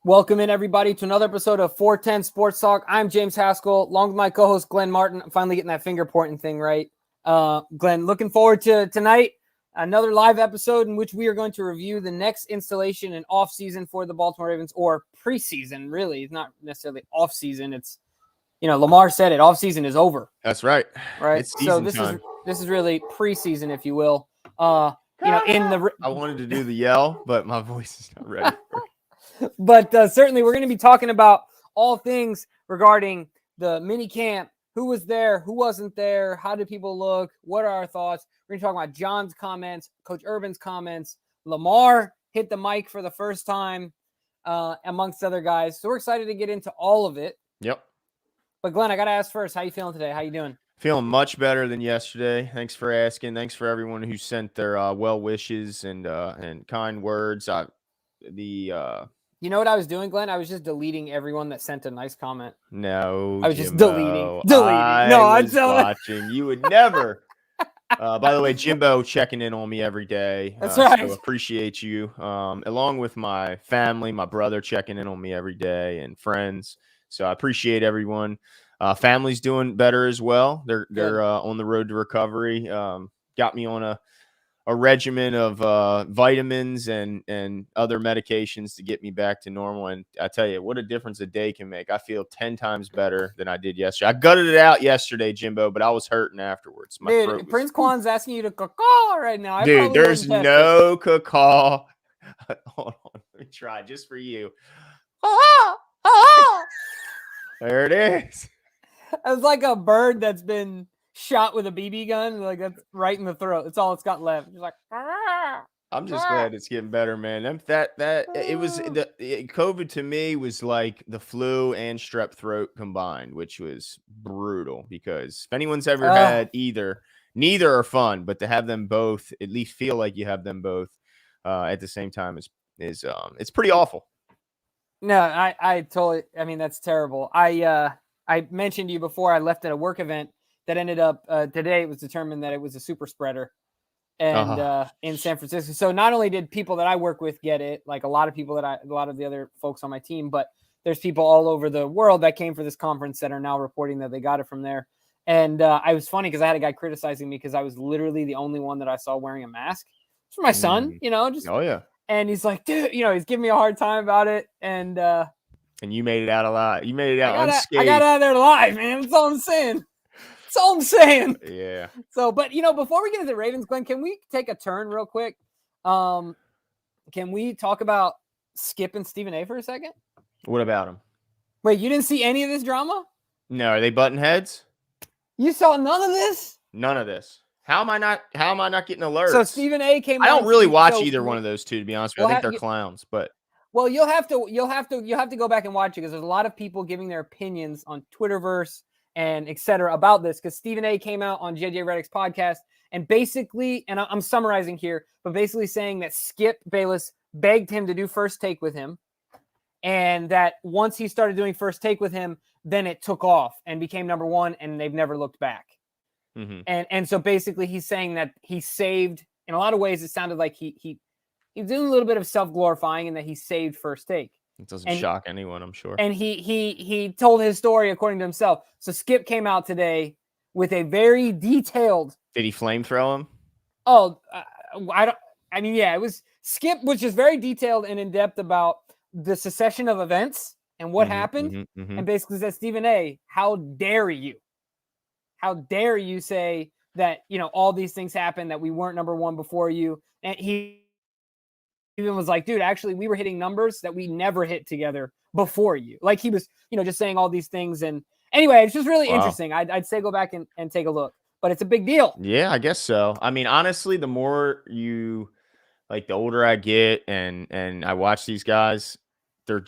Welcome in, everybody, to another episode of 410 Sports Talk. I'm James Haskell, along with my co-host Glenn Martin. I'm finally getting that finger pointing thing right. Glenn, looking forward to tonight, another live episode in which we are going to review the next installation in off-season for the Baltimore Ravens, or preseason, really. It's not necessarily off-season. It's, Lamar said it. Off-season is over. That's right. Right. It's season time. This is really preseason, if you will. I wanted to do the yell, but my voice is not ready for it. But certainly we're going to be talking about all things regarding the mini camp. Who was there? Who wasn't there? How did people look? What are our thoughts? We're going to talk about John's comments, Coach Urban's comments. Lamar hit the mic for the first time, amongst other guys. So we're excited to get into all of it. Yep. But Glenn, I got to ask first, how you feeling today? How you doing? Feeling much better than yesterday. Thanks for asking. Thanks for everyone who sent their well wishes and kind words. You know what I was doing, Glenn? I was just deleting everyone that sent a nice comment. No, I was just Jimbo. deleting. I was watching. You would never. By the way, Jimbo checking in on me every day. That's right. So appreciate you. Along with my family, my brother checking in on me every day, and friends. So I appreciate everyone. Family's doing better as well. They're on the road to recovery. Got me on a regimen of vitamins and other medications to get me back to normal. And I tell you, what a difference a day can make. I feel 10 times better than I did yesterday. I gutted it out yesterday, Jimbo, but I was hurting afterwards. Dude, Prince Kwan's asking you to caw right now. Dude, there's no caw. Hold on. Let me try just for you. There it is. It's like a bird that's been shot with a BB gun, like that's right in the throat. That's all it's got left. It's like, I'm just glad it's getting better, man. COVID to me was like the flu and strep throat combined, which was brutal because if anyone's ever had either, neither are fun, but to have them both, at least feel like you have them both at the same time is it's pretty awful. No, I totally. I mean, that's terrible. I mentioned to you before I left at a work event that ended up today. It was determined that it was a super spreader, and in San Francisco. So not only did people that I work with get it, like a lot of the other folks on my team, but there's people all over the world that came for this conference that are now reporting that they got it from there. And I was funny because I had a guy criticizing me because I was literally the only one that I saw wearing a mask. It's for my son, just And he's like, dude, he's giving me a hard time about it. And you made it out alive. You made it out unscathed. I got out of there alive, man. That's all I'm saying. That's all I'm saying. Yeah. So, but before we get into the Ravens, Glenn, can we take a turn real quick? Can we talk about Skip and Stephen A for a second? What about him? Wait, you didn't see any of this drama? No, are they button heads? You saw none of this? None of this. How am I not getting alerts? So Stephen A came. I don't really watch either one of those two, to be honest with you. I think they're clowns, but you'll have to go back and watch it because there's a lot of people giving their opinions on Twitterverse and et cetera about this because Stephen A came out on JJ Redick's podcast and basically, and I'm summarizing here, but basically saying that Skip Bayless begged him to do First Take with him, and that once he started doing First Take with him, then it took off and became number one, and they've never looked back. Mm-hmm. And so basically he's saying that he saved, in a lot of ways, it sounded like he's doing a little bit of self-glorifying and that he saved First Take. It doesn't shock anyone, I'm sure. And he told his story according to himself. So Skip came out today with a very detailed. Did he flamethrow him? Oh, it was Skip, which is very detailed and in depth about the succession of events and what happened. And basically said, Stephen A, how dare you? How dare you say that, all these things happened, that we weren't number one before you? And he even was like, dude, actually, we were hitting numbers that we never hit together before you. Like he was, just saying all these things. And anyway, it's just really interesting. I'd say go back and take a look. But it's a big deal. Yeah, I guess so. I mean, honestly, the more the older I get and I watch these guys, they're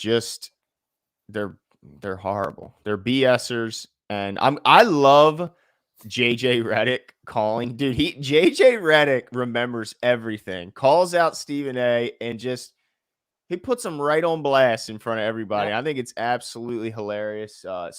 horrible. They're BSers. And I love JJ Redick calling. Dude, JJ Redick remembers everything. Calls out Stephen A and he puts him right on blast in front of everybody. Yeah. I think it's absolutely hilarious. I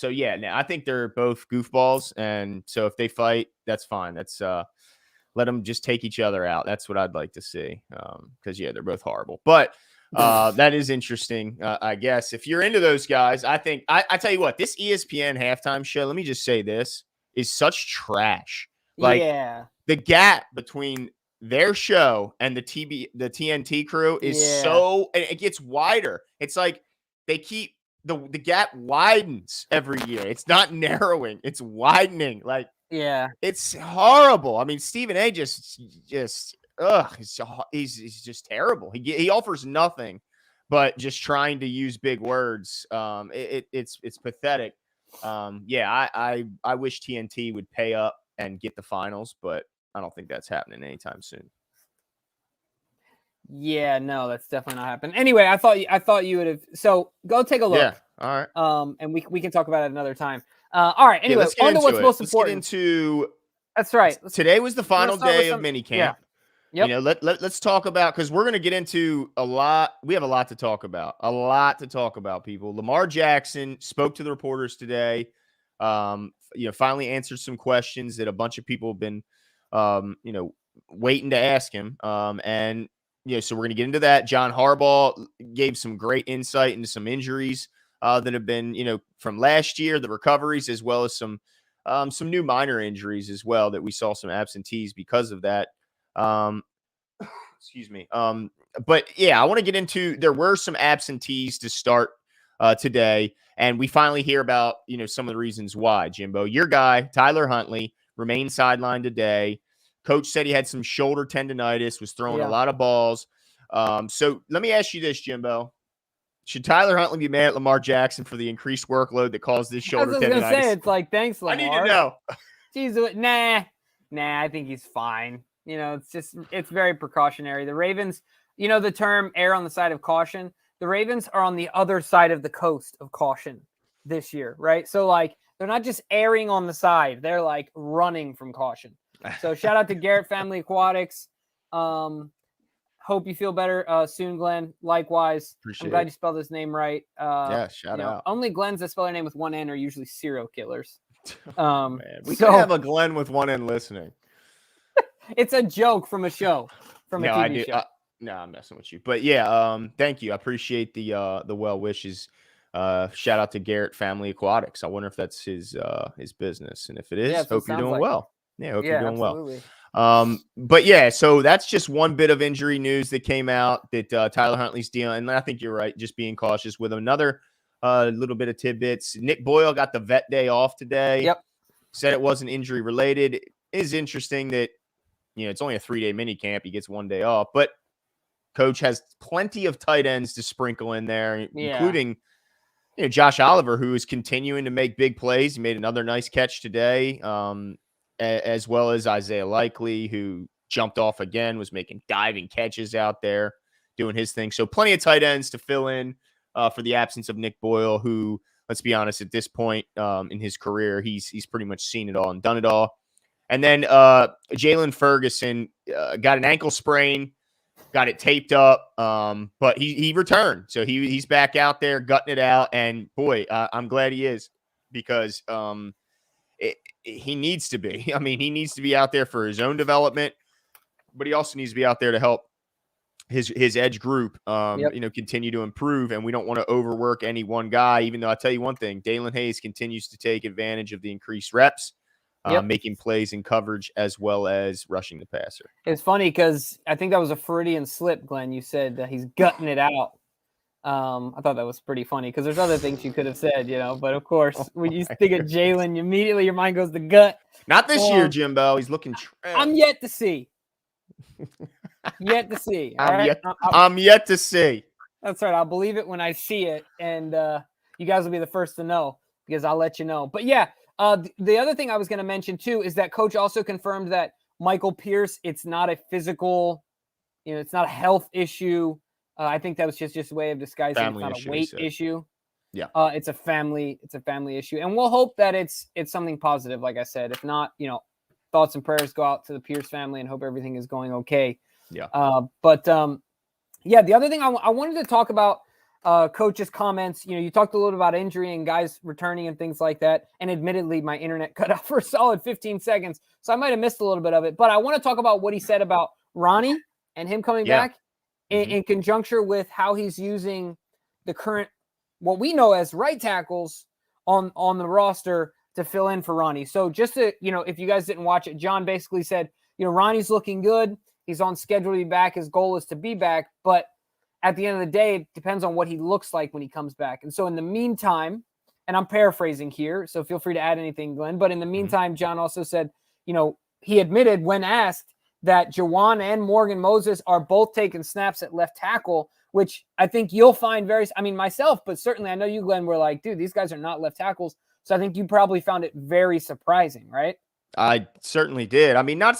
think they're both goofballs. And so if they fight, that's fine. That's let them just take each other out. That's what I'd like to see. Because they're both horrible. But That is interesting. I guess if you're into those guys, I think I tell you what, this ESPN halftime show, let me just say this, is such trash. Like Yeah. the gap between their show and the TNT crew is so, and it gets wider. It's like they keep the gap widens every year. It's not narrowing, it's widening. Like, Yeah. it's horrible. I mean, Stephen A just he's just terrible. He offers nothing but just trying to use big words. It's pathetic. I wish TNT would pay up and get the finals, but I don't think that's happening anytime soon. Yeah, no, that's definitely not happening. Anyway, I thought you would have. So go take a look. Yeah. All right. And we can talk about it another time. All right. Anyway, on to what's most important. Let's get into. That's right. Today was the final day of minicamp. Yeah. Yep. You know, let's talk about, because we're going to get into a lot. We have a lot to talk about. People. Lamar Jackson spoke to the reporters today. Finally answered some questions that a bunch of people have been, waiting to ask him. So we're going to get into that. John Harbaugh gave some great insight into some injuries that have been, from last year, the recoveries, as well as some new minor injuries as well that we saw some absentees because of that. Excuse me. But yeah, I want to get into, there were some absentees to start today, and we finally hear about, some of the reasons why. Jimbo, your guy, Tyler Huntley, remained sidelined today. Coach said he had some shoulder tendonitis, was throwing a lot of balls. So let me ask you this, Jimbo. Should Tyler Huntley be mad at Lamar Jackson for the increased workload that caused this shoulder tendonitis? I was going to say, it's like, thanks, Lamar. I need to know. Jeez, nah, I think he's fine. It's very precautionary. The Ravens, the term err on the side of caution. The Ravens are on the other side of the coast of caution this year, right? So, like, they're not just erring on the side. They're, like, running from caution. So shout out to Garrett Family Aquatics. Hope you feel better soon, Glenn. Likewise. I'm glad you spelled his name right. Shout out. Only Glens that spell their name with one N are usually serial killers. Man, we could have a Glenn with one N listening. It's a joke from a show, from a TV show. No, I'm messing with you. But yeah, thank you. I appreciate the well wishes. Shout out to Garrett Family Aquatics. I wonder if that's his business, and if it is, hope you're doing well. Yeah, hope you're doing absolutely. Well. But yeah, so that's just one bit of injury news that came out that Tyler Huntley's dealing, and I think you're right, just being cautious with him. Another little bit of tidbits. Nick Boyle got the vet day off today. Yep. Said it wasn't injury related. It is interesting that, it's only a 3-day mini camp. He gets 1 day off, but coach has plenty of tight ends to sprinkle in there, including, Josh Oliver, who is continuing to make big plays. He made another nice catch today. As well as Isaiah Likely, who jumped off again, was making diving catches out there, doing his thing. So plenty of tight ends to fill in for the absence of Nick Boyle, who, let's be honest, at this point in his career, he's pretty much seen it all and done it all. And then Jalen Ferguson got an ankle sprain, got it taped up, but he returned. So he's back out there gutting it out. And boy, I'm glad he is, because he needs to be. I mean, he needs to be out there for his own development, but he also needs to be out there to help his edge group, continue to improve. And we don't want to overwork any one guy, even though I'll tell you one thing, Dalen Hayes continues to take advantage of the increased reps, making plays in coverage as well as rushing the passer. It's funny because I think that was a Freudian slip, Glenn. You said that he's gutting it out. I thought that was pretty funny because there's other things you could have said, but of course, when you think of Jalen, immediately your mind goes to gut. Not this year, Jimbo. He's looking. I'm yet to see. Yet to see. I'm yet to see. That's right. I'll believe it when I see it, and you guys will be the first to know because I'll let you know. But yeah, the other thing I was going to mention too is that coach also confirmed that Michael Pierce, it's not a physical, it's not a health issue. I think that was just a way of disguising it's not a weight issue. Yeah. It's a family issue. And we'll hope that it's something positive, like I said. If not, thoughts and prayers go out to the Pierce family and hope everything is going okay. Yeah. The other thing I wanted to talk about coach's comments. You talked a little about injury and guys returning and things like that. And admittedly, my internet cut out for a solid 15 seconds. So I might have missed a little bit of it. But I want to talk about what he said about Ronnie and him coming back. in conjunction with how he's using the current, what we know as right tackles on the roster to fill in for Ronnie. So just to, if you guys didn't watch it, John basically said, Ronnie's looking good. He's on schedule to be back. His goal is to be back. But at the end of the day, it depends on what he looks like when he comes back. And so in the meantime, and I'm paraphrasing here, so feel free to add anything, Glenn. But in the meantime, John also said, he admitted when asked that Juwan and Morgan Moses are both taking snaps at left tackle, which I think you'll find myself, but certainly I know you, Glenn, were like, dude, these guys are not left tackles. So I think you probably found it very surprising, right? I certainly did. I mean, not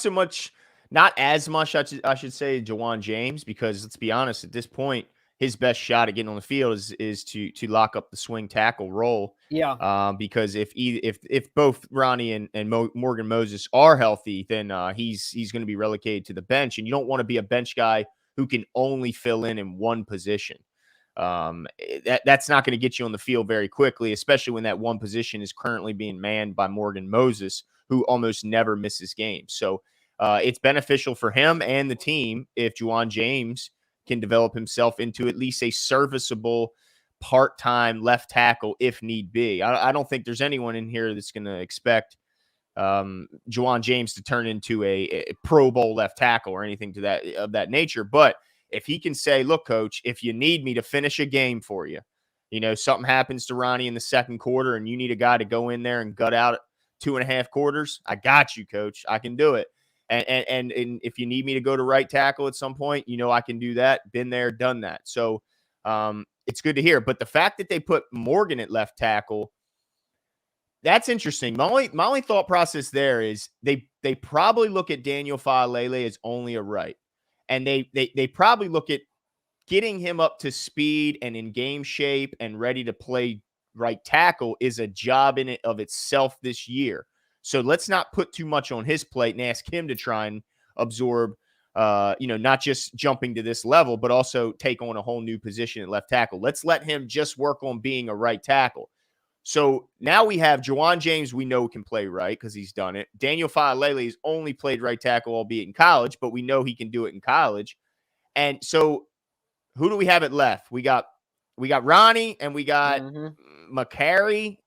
as much, I should say, Jawan James, because let's be honest, at this point, his best shot at getting on the field is to lock up the swing tackle role. Yeah. Because if both Ronnie and Morgan Moses are healthy, then he's going to be relegated to the bench, and you don't want to be a bench guy who can only fill in one position. That's not going to get you on the field very quickly, especially when that one position is currently being manned by Morgan Moses, who almost never misses games. So it's beneficial for him and the team if Juwan James can develop himself into at least a serviceable part-time left tackle if need be. I don't think there's anyone in here that's going to expect Juwan James to turn into a Pro Bowl left tackle or anything of that nature. But if he can say, look, coach, if you need me to finish a game for you, something happens to Ronnie in the second quarter and you need a guy to go in there and gut out 2.5 quarters, I got you, coach. I can do it. And if you need me to go to right tackle at some point, I can do that. Been there, done that. So it's good to hear. But the fact that they put Morgan at left tackle, that's interesting. My only thought process there is they probably look at Daniel Faalele as only a right. And they probably look at getting him up to speed and in game shape and ready to play right tackle is a job in it of itself this year. So let's not put too much on his plate and ask him to try and absorb, not just jumping to this level, but also take on a whole new position at left tackle. Let's let him just work on being a right tackle. So now we have Juwan James, we know can play right because he's done it. Daniel Faalele has only played right tackle, albeit in college, but we know he can do it in college. And so who do we have at left? We got Ronnie and we got McCary,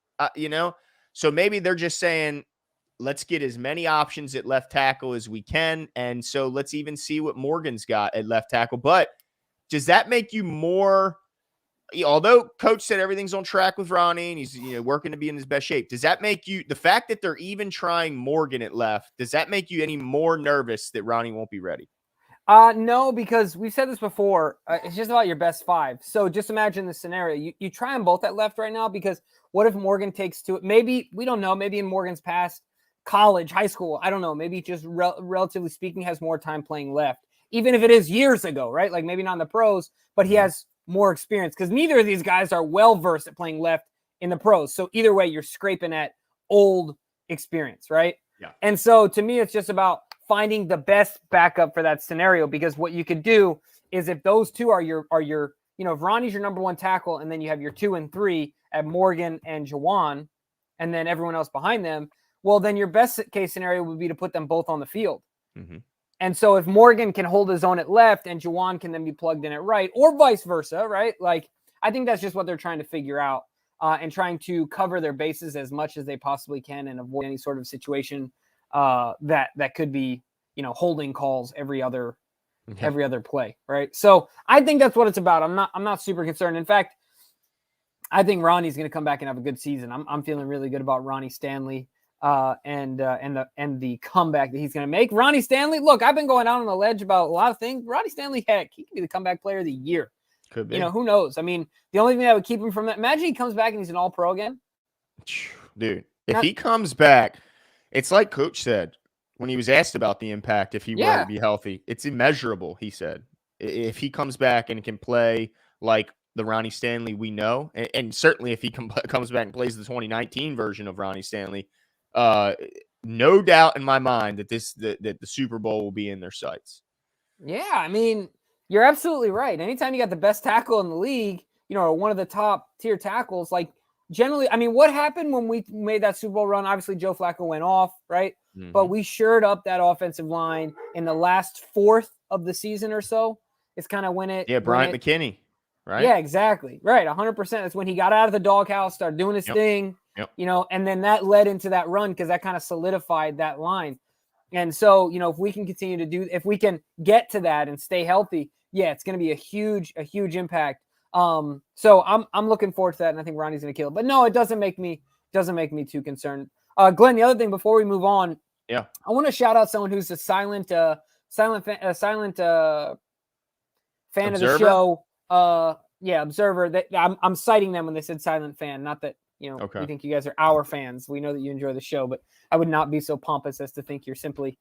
So maybe they're just saying, let's get as many options at left tackle as we can. And so let's even see what Morgan's got at left tackle. But does that make you more, although coach said everything's on track with Ronnie and he's working to be in his best shape, does that make you, the fact that they're even trying Morgan at left, does that make you any more nervous that Ronnie won't be ready? No, because we've said this before. It's just about your best five. So just imagine the scenario. You try them both at left right now, because what if Morgan takes to it? Maybe, we don't know, maybe in Morgan's past college, high school, I don't know, maybe just relatively speaking has more time playing left, even if it is years ago, right? Like maybe not in the pros, but he has more experience, because neither of these guys are well versed at playing left in the pros. So either way, you're scraping at old experience, right? Yeah. And so to me, it's just about finding the best backup for that scenario, because what you could do is if those two are your, if Ronnie's your number one tackle and then you have your 2 and 3 at Morgan and Juwan and then everyone else behind them, well, then your best case scenario would be to put them both on the field. Mm-hmm. And so if Morgan can hold his own at left and Juwan can then be plugged in at right, or vice versa, right? Like, I think that's just what they're trying to figure out and trying to cover their bases as much as they possibly can and avoid any sort of situation that could be, holding calls every other play, right? So I think that's what it's about. I'm not super concerned. In fact, I think Ronnie's going to come back and have a good season. I'm feeling really good about Ronnie Stanley and the comeback that he's going to make. Ronnie Stanley, look, I've been going out on the ledge about a lot of things. Ronnie Stanley, heck, he could be the comeback player of the year. Could be. Who knows? I mean, the only thing that would keep him from that, imagine he comes back and he's an all-pro again. Dude, if he comes back, it's like Coach said when he was asked about the impact, if he were to be healthy, it's immeasurable, he said. If he comes back and can play like the Ronnie Stanley we know, and certainly if he comes back and plays the 2019 version of Ronnie Stanley, no doubt in my mind that that the Super Bowl will be in their sights. Yeah, I mean, you're absolutely right. Anytime you got the best tackle in the league, or one of the top tier tackles, like generally, I mean, what happened when we made that Super Bowl run? Obviously, Joe Flacco went off, right? Mm-hmm. But we shored up that offensive line in the last fourth of the season or so. is kind of when it. Yeah, Bryant McKinney, right? Yeah, exactly. Right, 100%. That's when he got out of the doghouse, started doing his thing. Yep. And then that led into that run because that kind of solidified that line. And so, if we can continue to if we can get to that and stay healthy, yeah, it's going to be a huge impact. So I'm looking forward to that, and I think Ronnie's going to kill it. But no, it doesn't make me too concerned. Glenn, the other thing before we move on, I want to shout out someone who's a silent fan Observer? of the show. Observer. That I'm citing them when they said silent fan. Not that we think you guys are our fans. We know that you enjoy the show, but I would not be so pompous as to think you're simply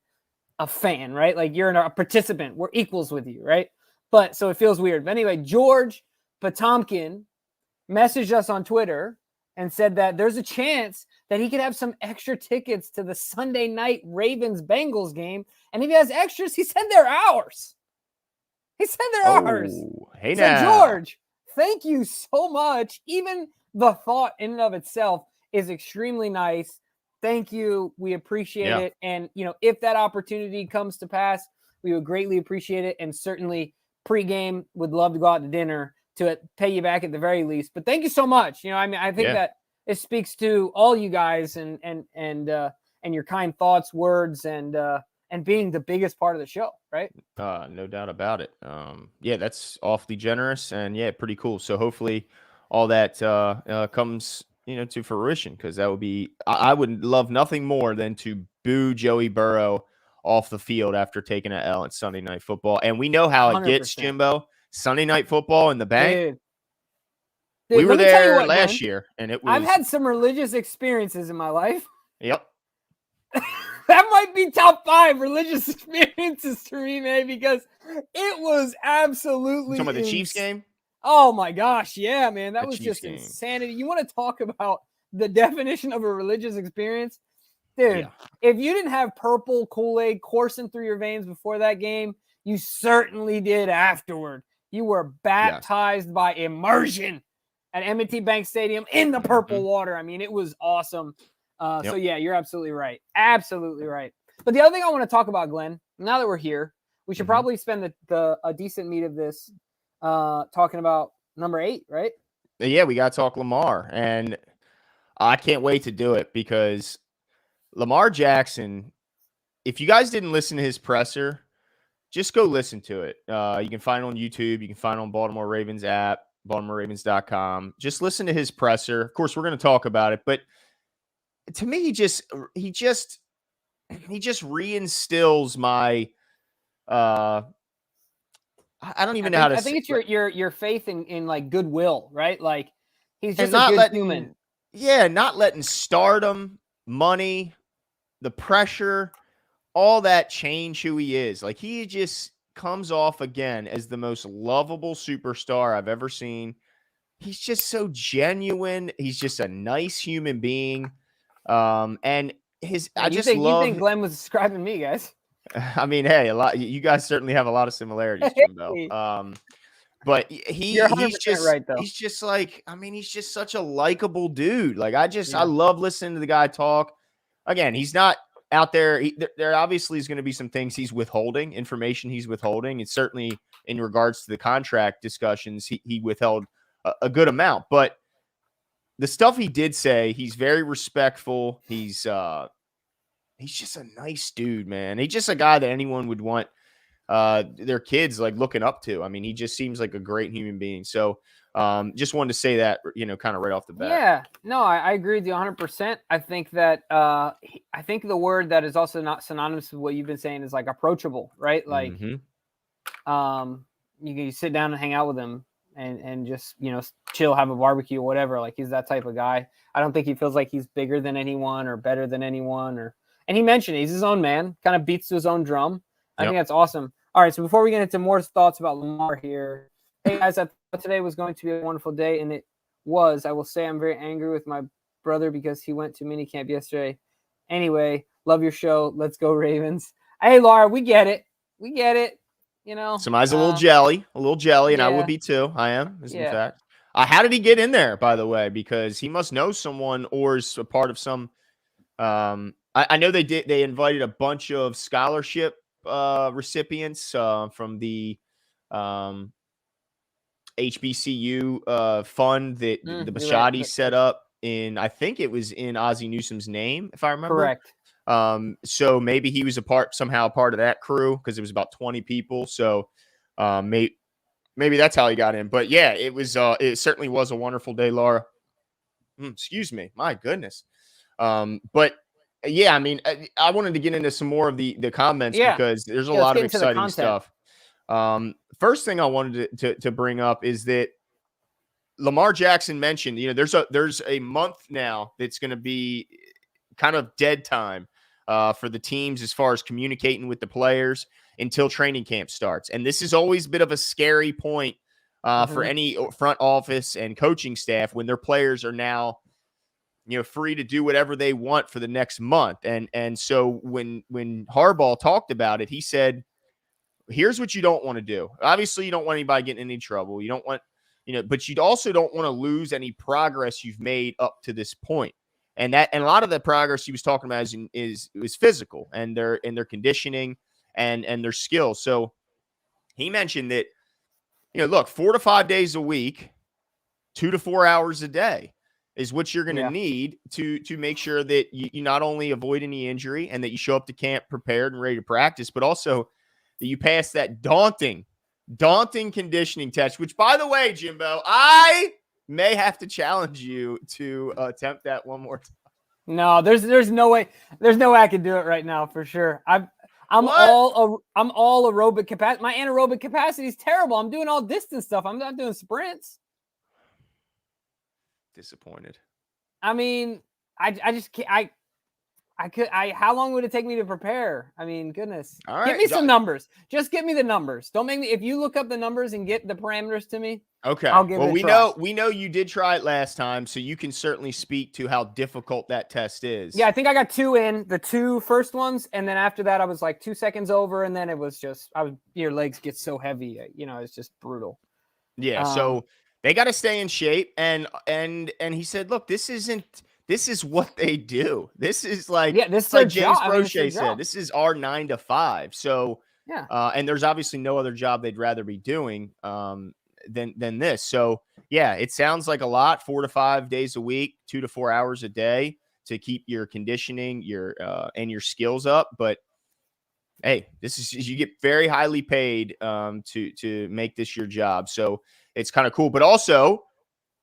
a fan, right? Like you're a participant. We're equals with you, right? But so it feels weird. But anyway, George Potomkin messaged us on Twitter and said that there's a chance that he could have some extra tickets to the Sunday night Ravens-Bengals game. And if he has extras, he said they're ours. He said they're ours. Hey, so now. George, thank you so much. Even the thought in and of itself is extremely nice. Thank you. We appreciate it. And, if that opportunity comes to pass, we would greatly appreciate it. And certainly pregame would love to go out to dinner to pay you back at the very least. But thank you so much. I think that it speaks to all you guys and your kind thoughts, words, and being the biggest part of the show, right? No doubt about it. That's awfully generous and pretty cool. So hopefully all that comes to fruition, because that would be, I would love nothing more than to boo Joey Burrow off the field after taking an L at Sunday Night Football. And we know how 100%. It gets, Jimbo. Sunday Night Football in the bank. Dude, we were there last year, and it was. I've had some religious experiences in my life. Yep. That might be top 5 religious experiences to me, man, because it was absolutely. Talking about the Chiefs game? Oh my gosh, yeah, man, that was Chiefs just game. insanity. You want to talk about the definition of a religious experience? Dude, if you didn't have purple Kool-Aid coursing through your veins before that game, you certainly did afterward. You were baptized by immersion at M&T Bank Stadium in the purple water. I mean, it was awesome. So, you're absolutely right. Absolutely right. But the other thing I want to talk about, Glenn, now that we're here, we should probably spend a decent meat of this talking about number 8, right? Yeah, we got to talk Lamar. And I can't wait to do it, because Lamar Jackson, if you guys didn't listen to his presser, just go listen to it. You can find it on YouTube. You can find it on Baltimore Ravens app, BaltimoreRavens.com. Just listen to his presser. Of course, we're going to talk about it, but to me, he just reinstills my I don't even know how to. I think it's your faith in like goodwill, right? Like he's just not a good letting, human. Yeah, not letting stardom, money, the pressure, all that change who he is. Like he just comes off again as the most lovable superstar I've ever seen. He's just so genuine. He's just a nice human being. And you think Glenn was describing me, guys? I mean, hey, you guys certainly have a lot of similarities, Jimbo. But he's just right, though. He's just like, I mean, he's just such a likable dude. Like I love listening to the guy talk. Again, he's not out there. There obviously is going to be some things he's withholding, information he's withholding. And certainly in regards to the contract discussions, he withheld a good amount. But the stuff he did say, he's very respectful. He's just a nice dude, man. He's just a guy that anyone would want their kids like looking up to. I mean, he just seems like a great human being. So just wanted to say that, kind of right off the bat. Yeah, no, I agree with you 100%. I think that I think the word that is also not synonymous with what you've been saying is like approachable, right? Like, you sit down and hang out with him and just, chill, have a barbecue or whatever. Like he's that type of guy. I don't think he feels like he's bigger than anyone or better than anyone and he mentioned he's his own man, kind of beats to his own drum. I think that's awesome. All right, so before we get into more thoughts about Lamar here, hey guys, I thought today was going to be a wonderful day, and it was. I will say I'm very angry with my brother because he went to minicamp yesterday. Anyway, love your show. Let's go Ravens. Hey, Laura, we get it. Somebody's a little jelly, and I would be too. I am, in fact. How did he get in there, by the way? Because he must know someone or is a part of some I know they invited a bunch of scholarship recipients from the HBCU fund that the You're right. Bisciotti set up in, I think it was in Ozzie Newsome's name, if I remember. Correct. So maybe he was somehow part of that crew because it was about 20 people. So maybe that's how he got in. But yeah, it certainly was a wonderful day, Laura. Excuse me. My goodness. But yeah, I mean, I wanted to get into some more of the comments because there's a lot of exciting stuff. First thing I wanted to bring up is that Lamar Jackson mentioned, there's a month now that's going to be kind of dead time for the teams as far as communicating with the players until training camp starts. And this has always been of a scary point for any front office and coaching staff when their players are now, free to do whatever they want for the next month. And so when Harbaugh talked about it, he said, here's what you don't want to do. Obviously, you don't want anybody getting in any trouble. You don't want, but you also don't want to lose any progress you've made up to this point. And a lot of the progress he was talking about is physical and their conditioning and their skills. So he mentioned that, look, 4 to 5 days a week, 2 to 4 hours a day is what you're going to need to make sure that you not only avoid any injury and that you show up to camp prepared and ready to practice, but also that you pass that daunting conditioning test, which, by the way, Jimbo, I may have to challenge you to attempt that one more time. No, there's no way. There's no way I can do it right now for sure. I'm all aerobic capacity. My anaerobic capacity is terrible. I'm doing all distance stuff. I'm not doing sprints. Disappointed. I mean, I just can't. How long would it take me to prepare? I mean, goodness. All right. Give me some numbers. Just give me the numbers. Don't make me, if you look up the numbers and get the parameters to me. Okay. I'll give it a try. We know you did try it last time, so you can certainly speak to how difficult that test is. Yeah, I think I got 2 in, the 2 first ones, and then after that I was like 2 seconds over, and then it was just your legs get so heavy, it's just brutal. Yeah, so they got to stay in shape, and he said, look, this is what they do. This is like, this is like James Prochet said, this is our 9 to 5. So, and there's obviously no other job they'd rather be doing than this. So, yeah, it sounds like a lot, 4 to 5 days a week, 2 to 4 hours a day to keep your conditioning, and your skills up. But hey, you get very highly paid to make this your job. So it's kind of cool. But also,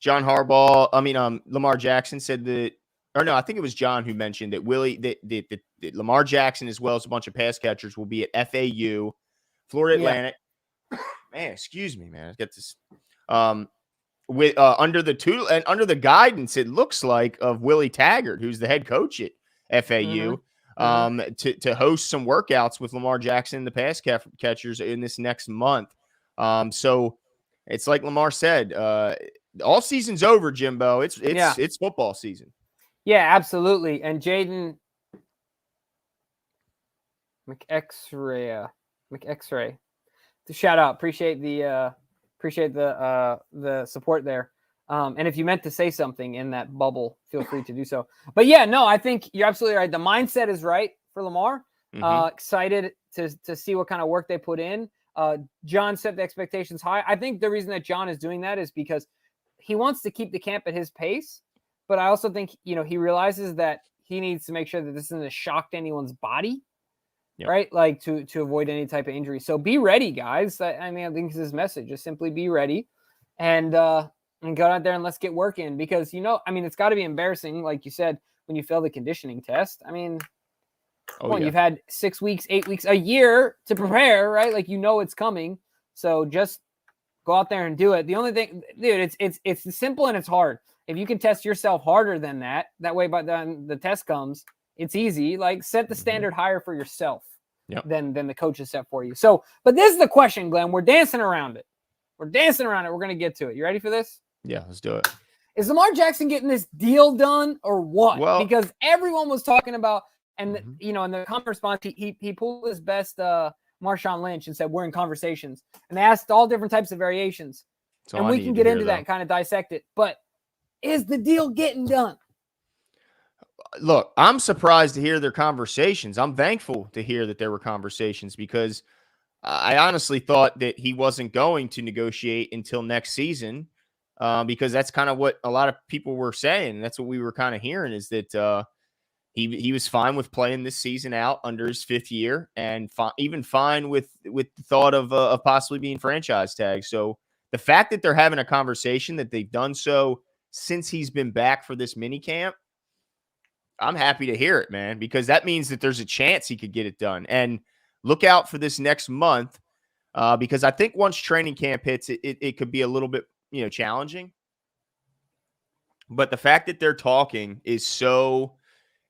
Lamar Jackson said that, or no, I think it was John who mentioned that that Lamar Jackson, as well as a bunch of pass catchers, will be at FAU, Florida Atlantic. Man, excuse me, man. I get this. With under the guidance, it looks like, of Willie Taggart, who's the head coach at FAU, to host some workouts with Lamar Jackson and the pass catchers in this next month. So it's like Lamar said, all season's over, Jimbo. It's football season. Yeah, absolutely. And Jaden McX-Ray, the shout out. Appreciate the support there. And if you meant to say something in that bubble, feel free to do so. But yeah, no, I think you're absolutely right. The mindset is right for Lamar. Excited to see what kind of work they put in. John set the expectations high. I think the reason that John is doing that is because he wants to keep the camp at his pace. But I also think, he realizes that he needs to make sure that this isn't a shock to anyone's body, right? Like to avoid any type of injury. So be ready, guys. I think it's his message. Just simply be ready and go out there and let's get work in, because, it's got to be embarrassing, like you said, when you fail the conditioning test. I mean, you've had 6 weeks, 8 weeks, a year to prepare, right? Like, it's coming. So just go out there and do it. The only thing, dude, it's simple and it's hard. If you can test yourself harder than that way, by then the test comes, it's easy. Like, set the standard higher for yourself than the coaches set for you. So, but this is the question, Glenn. We're dancing around it. We're going to get to it. You ready for this? Yeah, let's do it. Is Lamar Jackson getting this deal done or what? Well, because everyone was talking about, and in the comment response, he pulled his best Marshawn Lynch and said, we're in conversations. And they asked all different types of variations. And we can get into that and kind of dissect it. But is the deal getting done? Look, I'm surprised to hear their conversations. I'm thankful to hear that there were conversations, because I honestly thought that he wasn't going to negotiate until next season, because that's kind of what a lot of people were saying. That's what we were kind of hearing, is that he was fine with playing this season out under his 5th year, and even fine with the thought of possibly being franchise tagged. So the fact that they're having a conversation, that they've done so since he's been back for this mini camp, I'm happy to hear it, man, because that means that there's a chance he could get it done. And look out for this next month, because I think once training camp hits, it could be a little bit, challenging. But the fact that they're talking is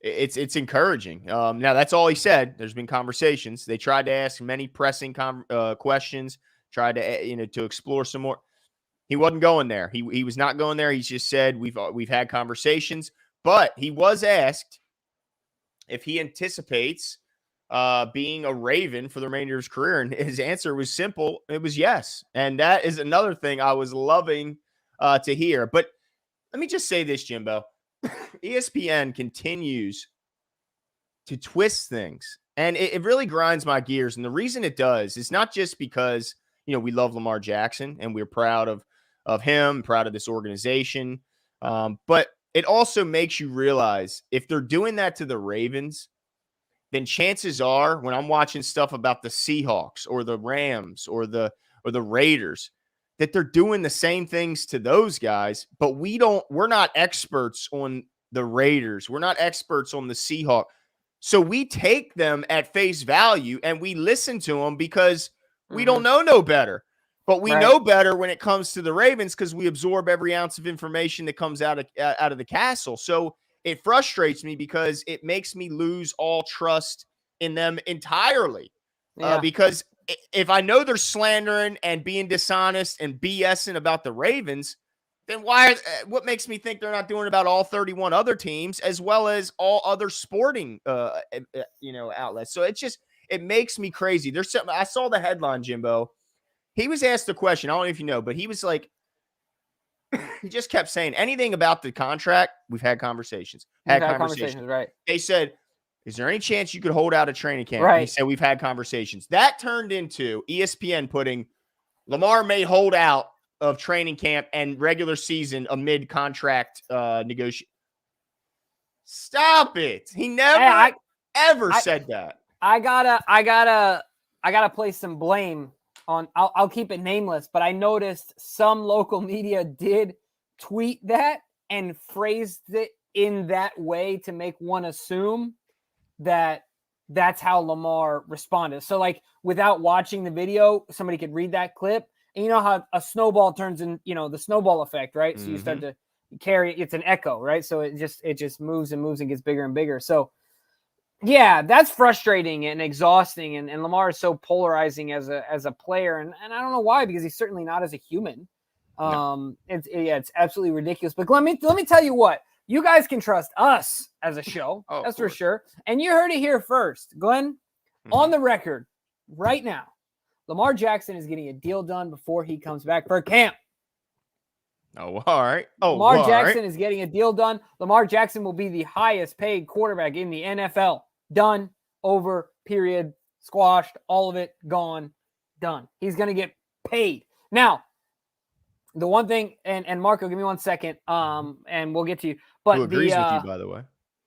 it's encouraging. Now, that's all he said. There's been conversations. They tried to ask many pressing questions, tried to to explore some more. He wasn't going there. He was not going there. He's just said we've had conversations. But he was asked if he anticipates being a Raven for the remainder of his career, and his answer was simple. It was yes. And that is another thing I was loving to hear. But let me just say this, Jimbo. ESPN continues to twist things, and it really grinds my gears. And the reason it does is not just because, we love Lamar Jackson and we're proud of him, proud of this organization, but it also makes you realize if they're doing that to the Ravens, then chances are when I'm watching stuff about the Seahawks or the Rams or the Raiders, that they're doing the same things to those guys, but we're not experts on the Raiders. We're not experts on the Seahawks. So we take them at face value and we listen to them because we don't know no better. But we know better when it comes to the Ravens because we absorb every ounce of information that comes out of the castle. So it frustrates me because it makes me lose all trust in them entirely. Because if I know they're slandering and being dishonest and BSing about the Ravens, then what makes me think they're not doing it about all 31 other teams as well as all other sporting outlets? So it makes me crazy. There's something. I saw the headline, Jimbo. He was asked a question. I don't know if you know, but he was like, he just kept saying anything about the contract. We've had conversations. Had conversations, right? They said, is there any chance you could hold out a training camp? Right. And he said, we've had conversations. That turned into ESPN putting Lamar may hold out of training camp and regular season amid contract negotiation. Stop it. He never ever said that. I gotta place some blame on, I'll keep it nameless, but I noticed some local media did tweet that and phrased it in that way to make one assume that that's how Lamar responded. So like without watching the video, somebody could read that clip, and you know how a snowball turns in, the snowball effect, right? So you start to carry, it's an echo, right? So it just moves and moves and gets bigger and bigger. So yeah, that's frustrating and exhausting. And Lamar is so polarizing as a player. And I don't know why, because he's certainly not as a human. No. It's absolutely ridiculous. But let me tell you what, you guys can trust us as a show. That's for sure. And you heard it here first, Glenn, on the record right now. Lamar Jackson is getting a deal done before he comes back for camp. Oh, all right. Lamar Jackson is getting a deal done. Lamar Jackson will be the highest paid quarterback in the NFL. Done, over, period, squashed, all of it, gone, done. He's going to get paid. Now, the one thing, and Marco, give me 1 second, and we'll get to you. But who agrees with you, by the way.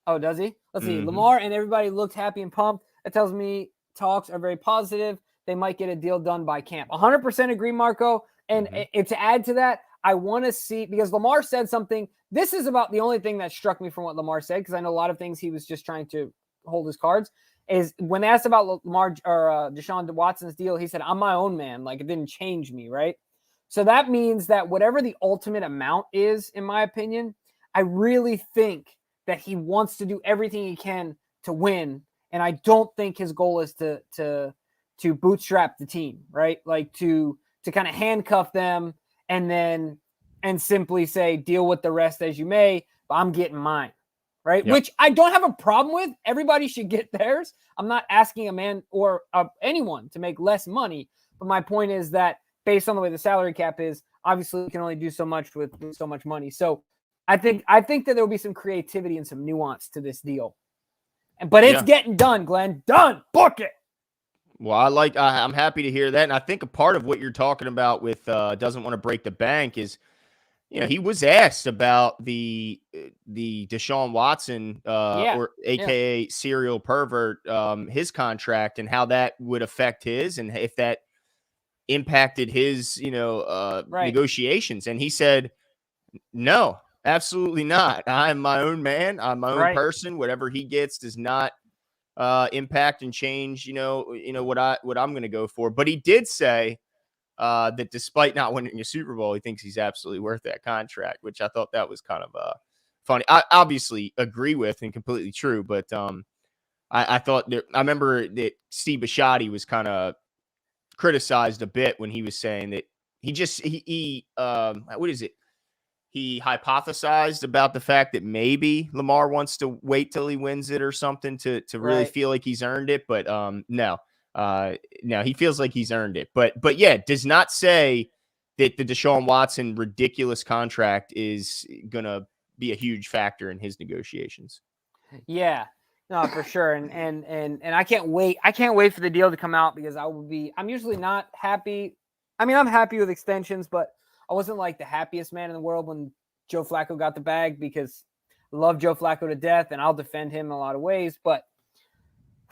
Oh, does he? Let's see. Lamar and everybody looked happy and pumped. That tells me talks are very positive. They might get a deal done by camp. 100% agree, Marco. And to add to that, I want to see, because Lamar said something. This is about the only thing that struck me from what Lamar said, because I know a lot of things he was just trying to hold his cards, is when asked about Lamar or Deshaun Watson's deal, he said, I'm my own man. Like, it didn't change me, right? So that means that whatever the ultimate amount is, in my opinion, I really think that he wants to do everything he can to win. And I don't think his goal is to bootstrap the team, right? Like to kind of handcuff them and simply say, deal with the rest as you may, but I'm getting mine, right? Yep. Which I don't have a problem with. Everybody should get theirs. I'm not asking a man or anyone to make less money. But my point is that based on the way the salary cap is, obviously you can only do so much with so much money. So I think that there will be some creativity and some nuance to this deal. But it's getting done, Glenn. Done. Book it. Well, I'm happy to hear that. And I think a part of what you're talking about with doesn't want to break the bank is, he was asked about the Deshaun Watson Yeah. or AKA serial pervert, his contract and how that would affect his and if that impacted his, Right. negotiations. And he said, no, absolutely not. I'm my own man. I'm my own person. Whatever he gets does not impact and change, what I'm going to go for. But he did say that despite not winning a Super Bowl, he thinks he's absolutely worth that contract, which I thought that was kind of funny. I obviously agree with and completely true, but I thought I remember that Steve Bisciotti was kind of criticized a bit when he was saying that he what is it? He hypothesized about the fact that maybe Lamar wants to wait till he wins it or something to really feel like he's earned it. But no, he feels like he's earned it. But yeah, does not say that the Deshaun Watson ridiculous contract is going to be a huge factor in his negotiations. Yeah, no, for sure. And I can't wait. I can't wait for the deal to come out because I'm usually not happy. I mean, I'm happy with extensions, but I wasn't like the happiest man in the world when Joe Flacco got the bag because I love Joe Flacco to death and I'll defend him in a lot of ways. But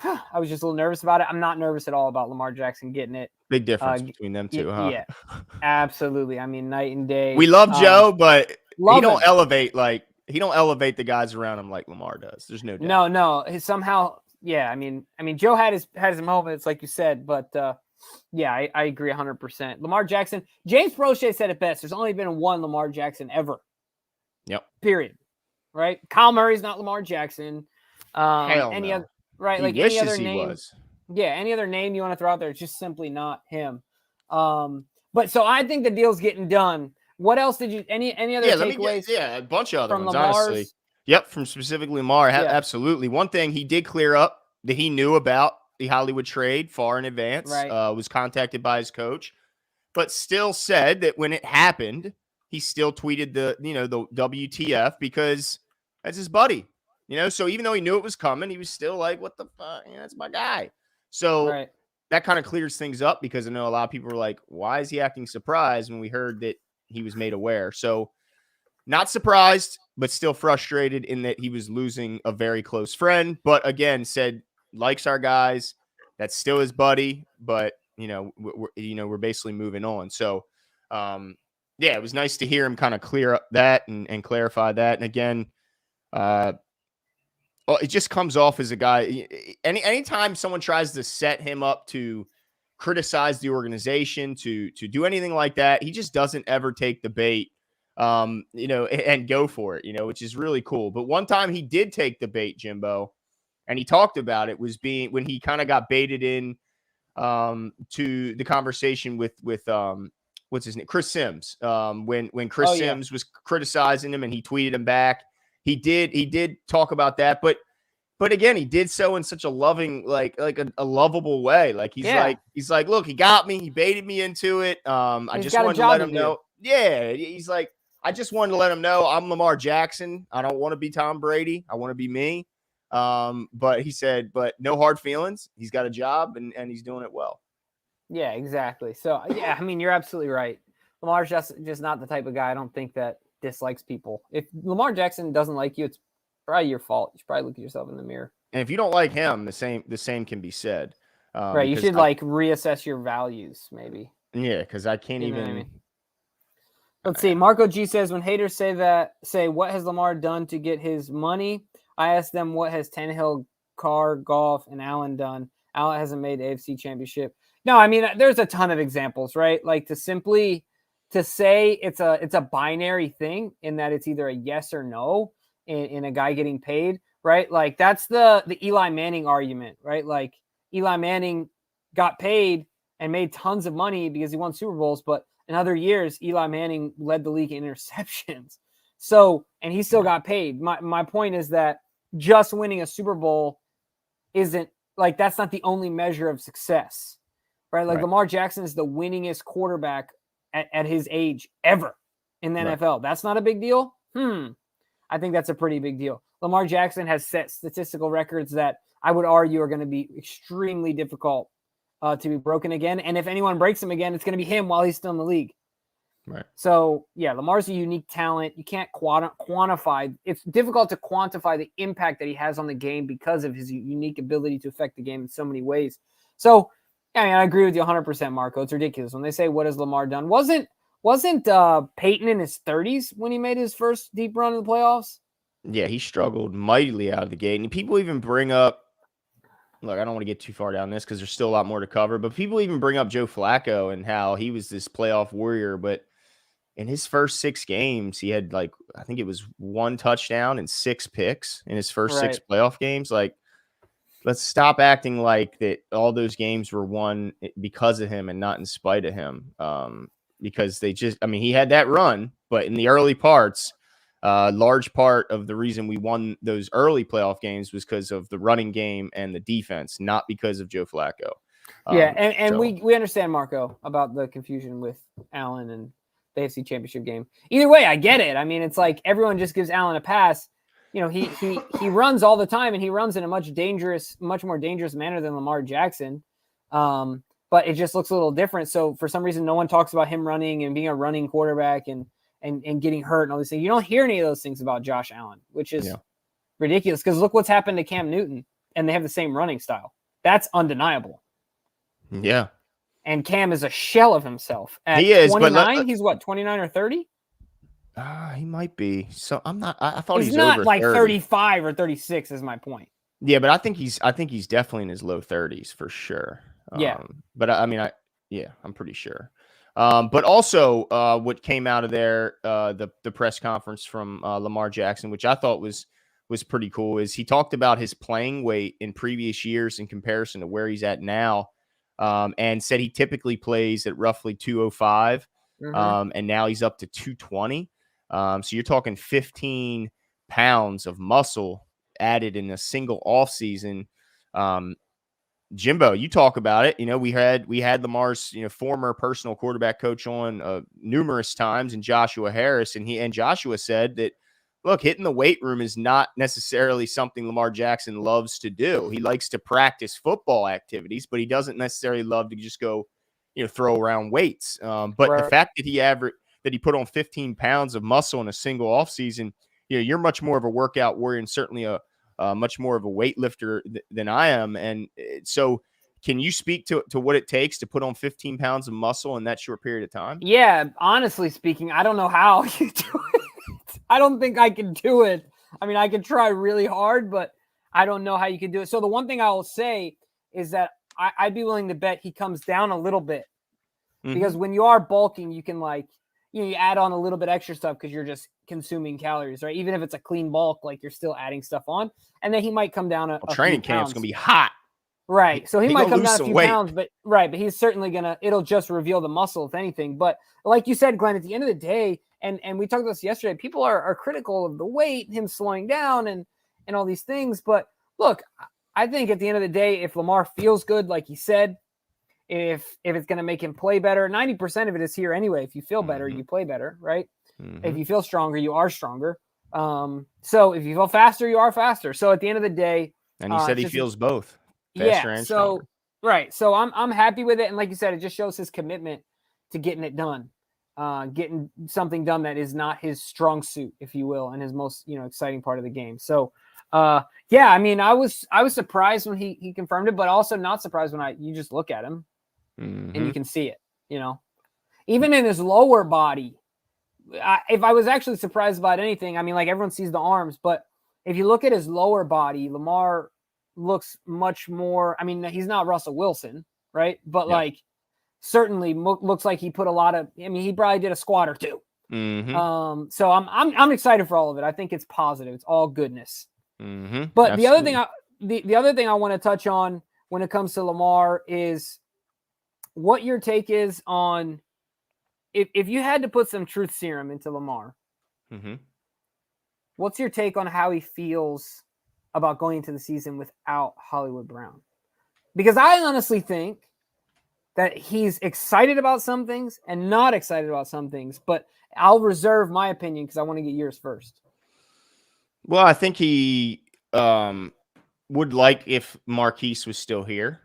I was just a little nervous about it. I'm not nervous at all about Lamar Jackson getting it. Big difference between them two, huh? Yeah, absolutely. I mean, night and day. We love Joe, but he don't elevate the guys around him like Lamar does. There's no doubt. No. Somehow, yeah. I mean, Joe had his moments, like you said, but yeah, I agree 100%. Lamar Jackson, James Prochet said it best. There's only been one Lamar Jackson ever. Yep. Period. Right. Kyle Murray's not Lamar Jackson. Hell any no. other right? He like wishes any other he name. was. Yeah, any other name you want to throw out there, it's just simply not him. But so I think the deal's getting done. What else did you? Any other takeaways? A bunch of other from ones, Lamar's? honestly. Yep, from specifically Lamar. Absolutely. One thing he did clear up that he knew about the Hollywood trade far in advance. Was contacted by his coach, but still said that when it happened, he still tweeted the WTF because that's his buddy. So even though he knew it was coming, he was still like, what the fuck? That's my guy. So that kind of clears things up because I know a lot of people were like, why is he acting surprised when we heard that he was made aware? So not surprised, but still frustrated in that he was losing a very close friend. But again, said likes our guys. That's still his buddy, but we're basically moving on. So it was nice to hear him kind of clear up that and clarify that. And again, it just comes off as a guy. Anytime someone tries to set him up to criticize the organization, to do anything like that, he just doesn't ever take the bait, and go for it, which is really cool. But one time he did take the bait, Jimbo, and he talked about it was when he kind of got baited in to the conversation with what's his name, Chris Sims. When Chris Sims was criticizing him and he tweeted him back. He did talk about that, but again, he did so in such a loving, like a lovable way. Like he's like, look, he got me, he baited me into it. I just wanted to let him know. Yeah, he's like, I just wanted to let him know I'm Lamar Jackson. I don't want to be Tom Brady. I want to be me. But he said, but no hard feelings. He's got a job and he's doing it well. Yeah, exactly. So yeah, I mean, you're absolutely right. Lamar's just not the type of guy I don't think that dislikes people. If Lamar Jackson doesn't like you, it's probably your fault. You should probably look at yourself in the mirror. And if you don't like him, the same can be said. Right. You should reassess your values, maybe. Yeah, because I can't even. I mean? Let's see. Marco G says when haters say what has Lamar done to get his money, I ask them what has Tannehill, Carr, Goff, and Allen done. Allen hasn't made the AFC Championship. No, I mean there's a ton of examples, right? Like to say it's a binary thing in that it's either a yes or no in a guy getting paid, right? Like that's the Eli Manning argument, right? Like Eli Manning got paid and made tons of money because he won Super Bowls, but in other years, Eli Manning led the league in interceptions. So, and he still got paid. My point is that just winning a Super Bowl isn't like, that's not the only measure of success, right? Like Lamar Jackson is the winningest quarterback at his age ever in the NFL. That's not a big deal. I think that's a pretty big deal. Lamar Jackson has set statistical records that I would argue are going to be extremely difficult to be broken again. And if anyone breaks him again, it's going to be him while he's still in the league. Right. So, yeah, Lamar's a unique talent. You can't quantify. It's difficult to quantify the impact that he has on the game because of his unique ability to affect the game in so many ways. So, yeah, I mean, I agree with you 100%, Marco. It's ridiculous. When they say, what has Lamar done? Wasn't Peyton in his 30s when he made his first deep run in the playoffs? Yeah, he struggled mightily out of the gate. And people even bring up, look, I don't want to get too far down this because there's still a lot more to cover, but people even bring up Joe Flacco and how he was this playoff warrior. But in his first 6 games, he had I think it was 1 touchdown and 6 picks in his first 6 playoff games. Like, let's stop acting like that all those games were won because of him and not in spite of him. Because he had that run, but in the early parts, large part of the reason we won those early playoff games was because of the running game and the defense, not because of Joe Flacco. We understand, Marco, about the confusion with Allen and the AFC Championship game. Either way, I get it. I mean, it's like everyone just gives Allen a pass. You know, he runs all the time, and he runs in a much more dangerous manner than Lamar Jackson. But it just looks a little different. So for some reason, no one talks about him running and being a running quarterback and getting hurt and all these things. You don't hear any of those things about Josh Allen, which is ridiculous because look what's happened to Cam Newton, and they have the same running style. That's undeniable. Yeah. And Cam is a shell of himself. At he is, 29, he's what, 29 or 30? He might be. So I'm not. I thought he's not over like 30. 35 or 36 is my point. Yeah, but I think he's definitely in his low 30s for sure. But I'm pretty sure. But also, what came out of there, the press conference from Lamar Jackson, which I thought was pretty cool, is he talked about his playing weight in previous years in comparison to where he's at now, and said he typically plays at roughly 205, and now he's up to 220. So you're talking 15 pounds of muscle added in a single offseason. Jimbo, you talk about it. You know, we had Lamar's, former personal quarterback coach on numerous times, and Joshua Harris, and Joshua said that, look, hitting the weight room is not necessarily something Lamar Jackson loves to do. He likes to practice football activities, but he doesn't necessarily love to just go, throw around weights. But the fact that he put on 15 pounds of muscle in a single offseason, you're much more of a workout warrior and certainly a much more of a weightlifter than I am. And so can you speak to what it takes to put on 15 pounds of muscle in that short period of time? Yeah, honestly speaking, I don't know how you do it. I don't think I can do it. I mean, I can try really hard, but I don't know how you can do it. So the one thing I will say is that I'd be willing to bet he comes down a little bit because when you are bulking, you can you add on a little bit extra stuff because you're just consuming calories, right? Even if it's a clean bulk, you're still adding stuff on, and then he might come down a training camp's gonna be hot, right? So he might come down a few pounds, but he's certainly it'll just reveal the muscle if anything. But like you said, Glenn, at the end of the day, and we talked about this yesterday, people are critical of the weight, him slowing down, and all these things. But look, I think at the end of the day, if Lamar feels good, like he said, if it's going to make him play better, 90% of it is here anyway. If you feel better, you play better, right? If you feel stronger, you are stronger. So if you feel faster, you are faster. So at the end of the day, and he said he feels both faster and stronger. Right. So I'm happy with it. And like you said, it just shows his commitment to getting it done, getting something done that is not his strong suit, if you will, and his most, exciting part of the game. So, I mean, I was surprised when he confirmed it, but also not surprised when you just look at him and you can see it, even in his lower body. If I was actually surprised about anything, I mean, everyone sees the arms, but if you look at his lower body, Lamar looks much more, I mean, he's not Russell Wilson, right? But certainly looks like he put a lot of, I mean, he probably did a squat or two. So I'm excited for all of it. I think it's positive. It's all goodness. But absolutely. the other thing I want to touch on when it comes to Lamar is what your take is on if you had to put some truth serum into Lamar, what's your take on how he feels about going into the season without Hollywood Brown? Because I honestly think that he's excited about some things and not excited about some things, but I'll reserve my opinion because I want to get yours first. Well, I think he would like if Marquise was still here.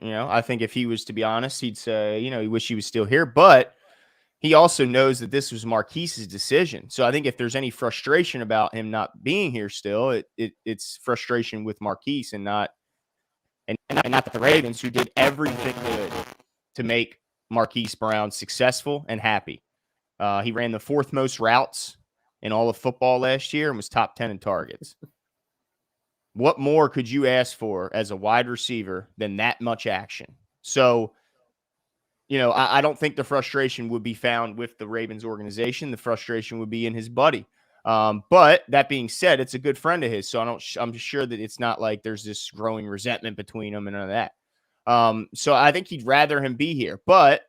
I think if he was to be honest, he'd say, he wished he was still here. But he also knows that this was Marquise's decision. So I think if there's any frustration about him not being here still, it's frustration with Marquise and not the Ravens, who did everything good to make Marquise Brown successful and happy. He ran the 4th most routes in all of football last year and was top 10 in targets. What more could you ask for as a wide receiver than that much action? So, I don't think the frustration would be found with the Ravens organization. The frustration would be in his buddy. But that being said, it's a good friend of his. So I'm sure that it's not like there's this growing resentment between them and none of that. So I think he'd rather him be here. But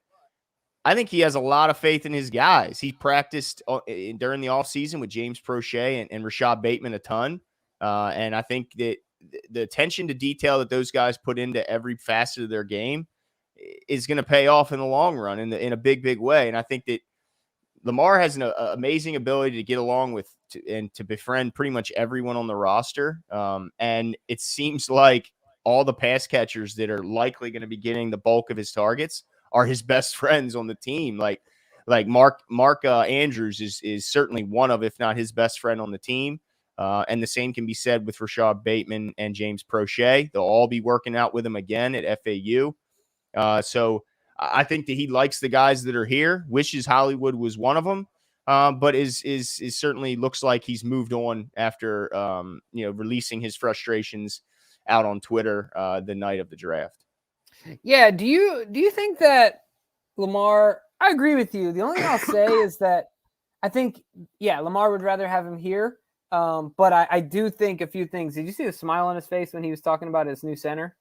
I think he has a lot of faith in his guys. He practiced during the offseason with James Prochet and Rashad Bateman a ton. And I think that the attention to detail that those guys put into every facet of their game is going to pay off in the long run in a big, big way. And I think that Lamar has an amazing ability to get along with and to befriend pretty much everyone on the roster. And it seems like all the pass catchers that are likely going to be getting the bulk of his targets are his best friends on the team. Like Mark Andrews is certainly one of, if not his best friend on the team. And the same can be said with Rashad Bateman and James Prochet. They'll all be working out with him again at FAU. So I think that he likes the guys that are here, wishes Hollywood was one of them, but is certainly looks like he's moved on after, releasing his frustrations out on Twitter the night of the draft. Yeah. Do you think that Lamar, I agree with you. The only thing I'll say is that I think, Lamar would rather have him here. But I do think a few things. Did you see the smile on his face when he was talking about his new center?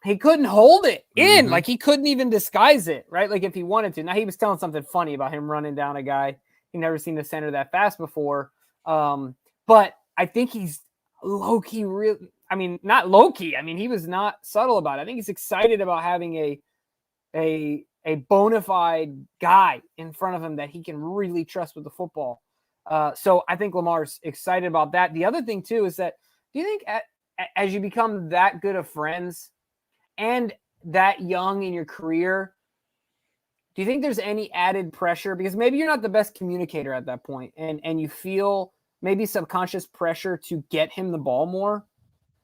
He couldn't hold it in. Like he couldn't even disguise it, right? Like if he wanted to. Now he was telling something funny about him running down a guy. He never seen the center that fast before. But I think he's low-key not low-key. I mean, he was not subtle about it. I think he's excited about having a bona fide guy in front of him that he can really trust with the football. So I think Lamar's excited about that. The other thing too is that, do you think as you become that good of friends and that young in your career, do you think there's any added pressure? Because maybe you're not the best communicator at that point and you feel maybe subconscious pressure to get him the ball more,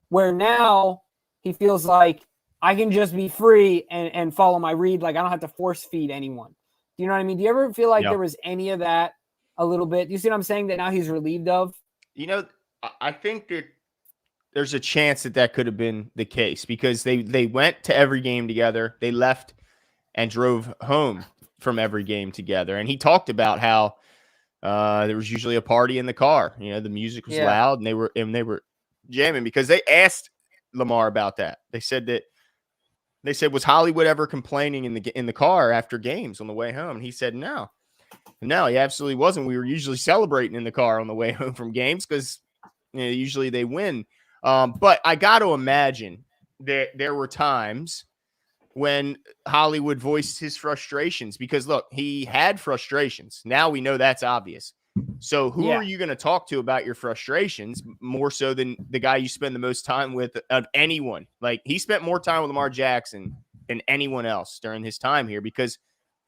where now he feels like I can just be free and follow my read. Like I don't have to force feed anyone. Do you know what I mean? Do you ever feel like there was any of that a little bit? Do you see what I'm saying, that now he's relieved of? I think that there's a chance that could have been the case because they went to every game together. They left and drove home from every game together. And he talked about how there was usually a party in the car. The music was loud and they were jamming because they asked Lamar about that. They said, was Hollywood ever complaining in the car after games on the way home? And he said, no, he absolutely wasn't. We were usually celebrating in the car on the way home from games because usually they win. But I got to imagine that there were times when Hollywood voiced his frustrations because, look, he had frustrations. Now we know that's obvious. So who are you going to talk to about your frustrations more so than the guy you spend the most time with of anyone? Like he spent more time with Lamar Jackson than anyone else during his time here because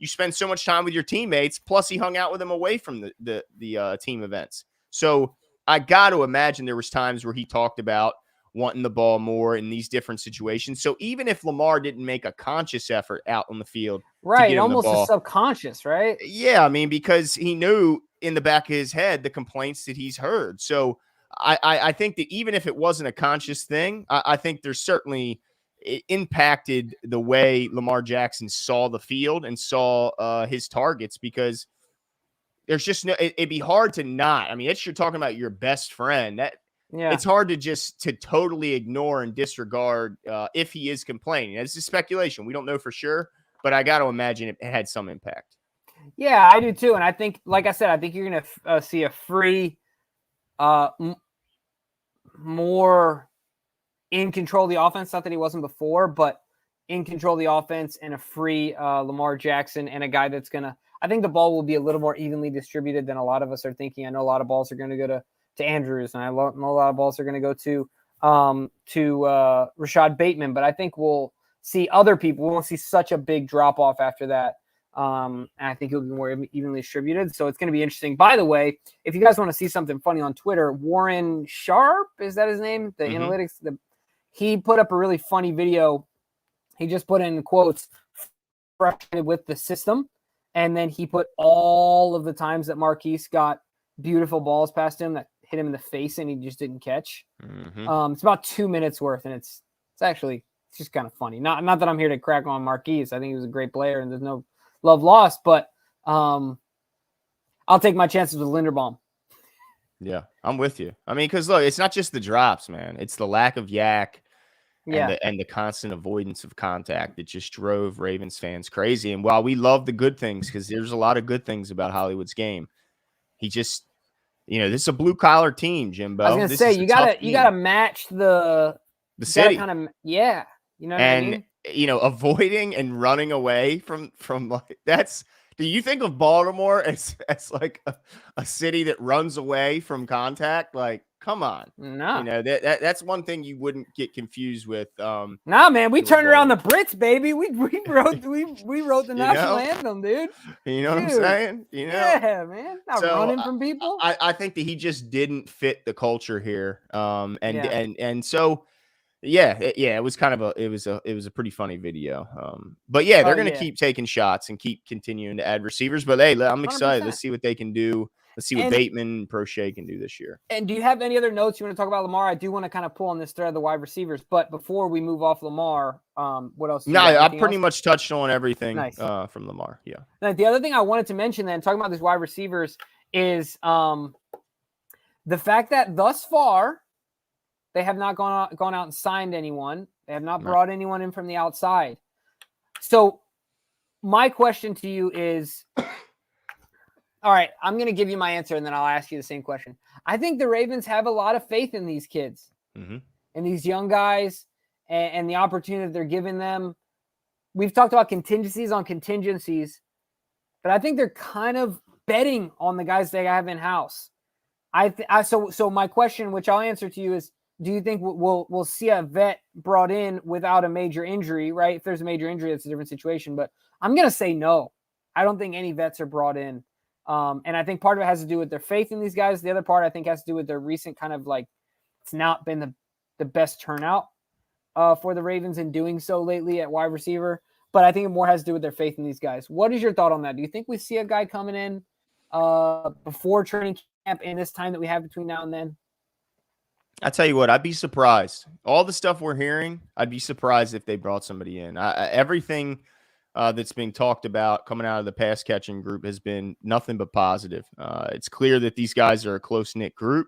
you spend so much time with your teammates. Plus he hung out with them away from the team events. So I got to imagine there was times where he talked about wanting the ball more in these different situations. So even if Lamar didn't make a conscious effort out on the field, right, almost a subconscious, right? Yeah, I mean, because he knew in the back of his head the complaints that he's heard. So I think that even if it wasn't a conscious thing, I think there's certainly it impacted the way Lamar Jackson saw the field and saw his targets because there's just it'd be hard to not. I mean, you're talking about your best friend. It's hard to totally ignore and disregard if he is complaining. It's a speculation. We don't know for sure, but I got to imagine it had some impact. Yeah, I do too. And I think, like I said, I think you're going to see a free, more in control of the offense. Not that he wasn't before, but in control of the offense and a free Lamar Jackson and a guy that's going to, I think the ball will be a little more evenly distributed than a lot of us are thinking. I know a lot of balls are going to go to Andrews, and I know a lot of balls are going to go to to Rashad Bateman, but I think we'll see other people. We won't see such a big drop off after that. And I think it'll be more evenly distributed. So it's going to be interesting. By the way, if you guys want to see something funny on Twitter, Warren Sharp, is that his name? The analytics, he put up a really funny video. He just put in quotes frustrated with the system. And then he put all of the times that Marquise got beautiful balls past him that hit him in the face and he just didn't catch. It's about 2 minutes worth, and it's just kind of funny. Not that I'm here to crack on Marquise. I think he was a great player, and there's no love lost, but I'll take my chances with Linderbaum. Yeah, I'm with you. I mean, because look, it's not just the drops, man. It's the lack of yak and the constant avoidance of contact that just drove Ravens fans crazy. And while we love the good things, because there's a lot of good things about Hollywood's game, he just, this is a blue collar team, Jimbo. I was gonna say you gotta match the city. You know what I mean? Avoiding and running away from like that's. Do you think of Baltimore as like a city that runs away from contact? Like, come on, no. That's one thing you wouldn't get confused with. Nah, man, we turned around the Brits, baby. We wrote the national anthem, dude. You know what I'm saying? Yeah, man. Not running from people. I think that he just didn't fit the culture here. And so. Yeah, it was kind of it was a pretty funny video. But yeah, they're going to keep taking shots and keep continuing to add receivers. But hey, I'm excited. 100%. Let's see what they can do. Let's see what Bateman and Prochet can do this year. And do you have any other notes you want to talk about Lamar? I do want to kind of pull on this thread of the wide receivers. But before we move off Lamar, what else? No, I pretty much touched on everything from Lamar. Yeah. Now, the other thing I wanted to mention then, talking about these wide receivers, is the fact that thus far, they have not gone out and signed anyone. They have not brought anyone in from the outside. So my question to you is, all right, I'm going to give you my answer, and then I'll ask you the same question. I think the Ravens have a lot of faith in these kids and these young guys and the opportunity that they're giving them. We've talked about contingencies on contingencies, but I think they're kind of betting on the guys they have in-house. So my question, which I'll answer to you, is, do you think we'll see a vet brought in without a major injury, right? If there's a major injury, that's a different situation. But I'm going to say no. I don't think any vets are brought in. And I think part of it has to do with their faith in these guys. The other part, I think, has to do with their recent kind of like, it's not been the best turnout for the Ravens in doing so lately at wide receiver. But I think it more has to do with their faith in these guys. What is your thought on that? Do you think we see a guy coming in before training camp in this time that we have between now and then? I tell you what, I'd be surprised. All the stuff we're hearing, I'd be surprised if they brought somebody in. Everything that's being talked about coming out of the pass catching group has been nothing but positive. It's clear that these guys are a close-knit group,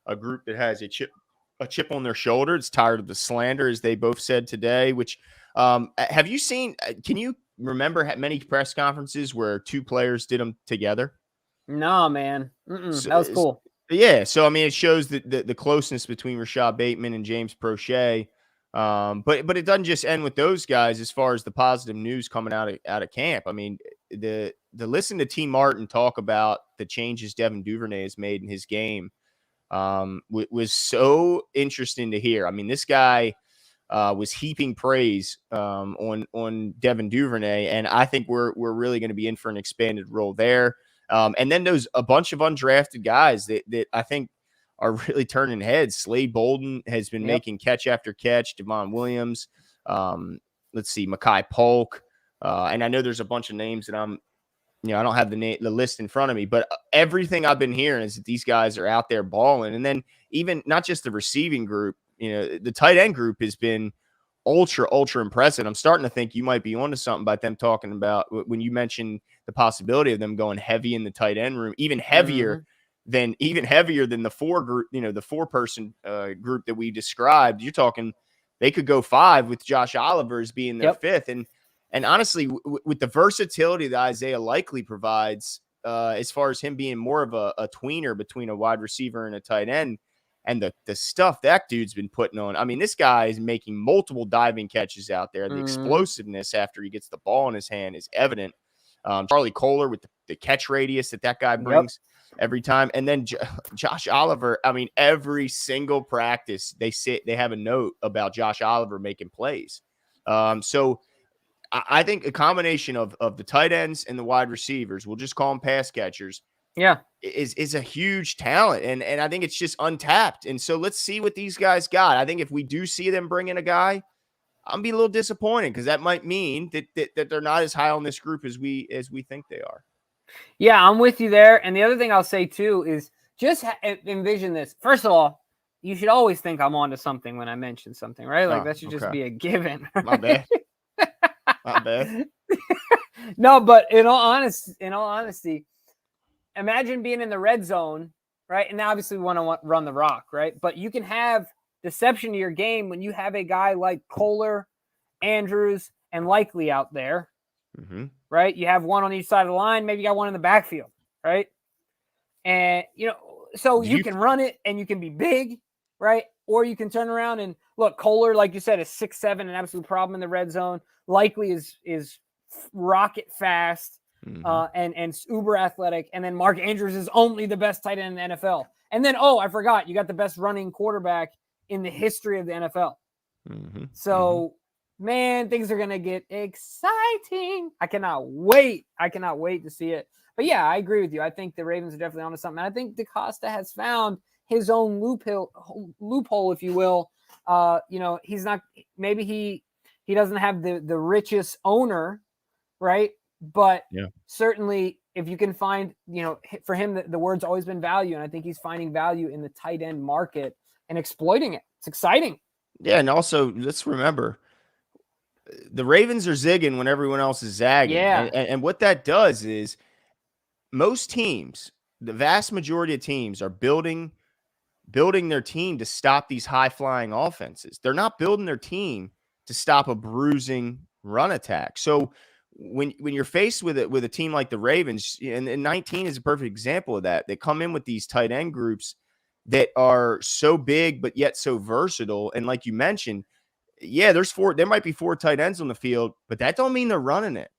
a group that has a chip on their shoulder. It's tired of the slander, as they both said today. Which have you seen? Can you remember many press conferences where two players did them together? No, man. That was cool. Yeah, so I mean, it shows the closeness between Rashad Bateman and James Prochet. But it doesn't just end with those guys. As far as the positive news coming out of camp, I mean, the listen to T. Martin talk about the changes Devin Duvernay has made in his game was so interesting to hear. I mean, this guy was heaping praise on Devin Duvernay, and I think we're really going to be in for an expanded role there. And then there's a bunch of undrafted guys that I think are really turning heads. Slade Bolden has been making catch after catch. Devon Williams. Let's see, Mekhi Polk. And I know there's a bunch of names that I don't have the list in front of me, but everything I've been hearing is that these guys are out there balling. And then even not just the receiving group, the tight end group has been ultra impressive. I'm starting to think you might be onto something by them talking about when you mentioned the possibility of them going heavy in the tight end room, even heavier than the four group, the 4-person group that we described. You're talking they could go 5 with Josh Oliver as being their 5th. And honestly, with the versatility that Isaiah Likely provides, as far as him being more of a tweener between a wide receiver and a tight end, and the stuff that dude's been putting on. I mean, this guy is making multiple diving catches out there. The explosiveness after he gets the ball in his hand is evident. Charlie Kohler with the catch radius that guy brings. every time. And then Josh Oliver, I mean, every single practice they have a note about Josh Oliver making plays. So I think a combination of the tight ends and the wide receivers, we'll just call them pass catchers, is a huge talent. And I think it's just untapped. And so let's see what these guys got. I think if we do see them bring in a guy, I'm be a little disappointed because that might mean that they're not as high on this group as we think they are. Yeah, I'm with you there. And the other thing I'll say too is just envision this. First of all, you should always think I'm onto something when I mention something, right? Like that should just be a given. Right? My bad. My bad. No, but in all honesty, imagine being in the red zone, right? And obviously we want to run the rock, right? But you can have deception to your game when you have a guy like Kohler, Andrews, and Likely out there, right? You have one on each side of the line. Maybe you got one in the backfield, right? And, so you can run it and you can be big, right? Or you can turn around and look, Kohler, like you said, is 6'7", an absolute problem in the red zone. Likely is rocket fast and uber athletic. And then Mark Andrews is only the best tight end in the NFL. And then, I forgot, you got the best running quarterback in the history of the NFL. So, man, things are going to get exciting. I cannot wait. To see it. But yeah, I agree with you. I think the Ravens are definitely onto something. I think DaCosta has found his own loophole, if you will. He's not, maybe he doesn't have the richest owner, right? But certainly if you can find, for him, the word's always been value. And I think he's finding value in the tight end market and exploiting it. It's exciting. Yeah. And also let's remember the Ravens are zigging when everyone else is zagging. Yeah. And what that does is most teams, the vast majority of teams are building their team to stop these high flying offenses. They're not building their team to stop a bruising run attack. So when you're faced with a team like the Ravens, and 19 is a perfect example of that. They come in with these tight end groups that are so big, but yet so versatile. And like you mentioned, there might be 4 tight ends on the field, but that don't mean they're running it.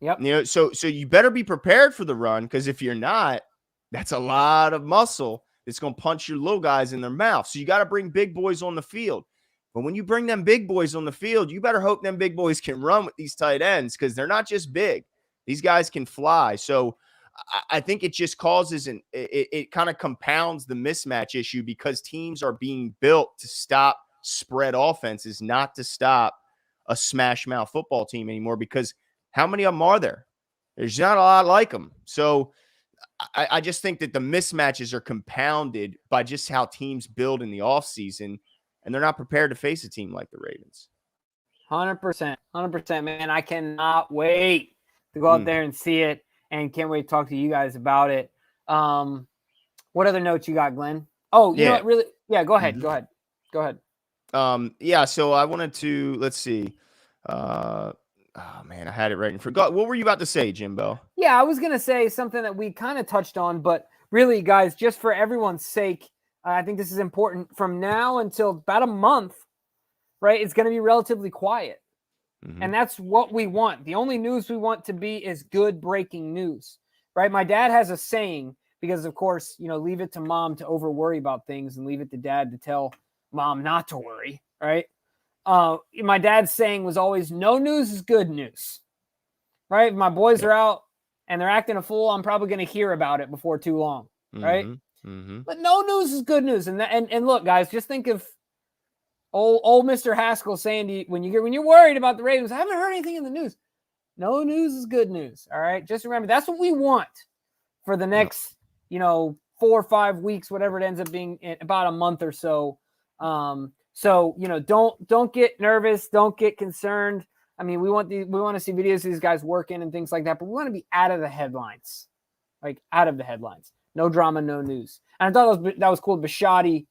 Yep. So you better be prepared for the run, because if you're not, that's a lot of muscle. It's going to punch your little guys in their mouth. So you got to bring big boys on the field. But when you bring them big boys on the field, you better hope them big boys can run with these tight ends, because they're not just big. These guys can fly. So I think it just causes it kind of compounds the mismatch issue, because teams are being built to stop spread offenses, not to stop a smash mouth football team anymore, because how many of them are there? There's not a lot like them. So I just think that the mismatches are compounded by just how teams build in the offseason, and they're not prepared to face a team like the Ravens. 100%, man. I cannot wait to go out there and see it, and can't wait to talk to you guys about it. What other notes you got, Glenn? Oh, you know what, really? Yeah, go ahead. Go ahead. So I wanted to, let's see. Oh man, I had it right and forgot. What were you about to say, Jimbo? Yeah, I was going to say something that we kind of touched on, but really, guys, just for everyone's sake, I think this is important. From now until about a month, right, it's going to be relatively quiet. And that's what we want. The only news we want to be is good breaking news, right? My dad has a saying, because, of course, leave it to mom to over worry about things and leave it to dad to tell mom not to worry, right? My dad's saying was always, no news is good news, right? If my boys are out and they're acting a fool, I'm probably going to hear about it before too long, right? But no news is good news. And look, guys, just think of old Mr. Haskell saying to you, when you're worried about the Ravens, I haven't heard anything in the news. No news is good news. All right. Just remember, that's what we want for the next, 4 or 5 weeks, whatever it ends up being, in about a month or so. So, don't get nervous. Don't get concerned. I mean, we want to see videos of these guys working and things like that, but we want to be out of the headlines, No drama, no news. And I thought that was cool. Bisciotti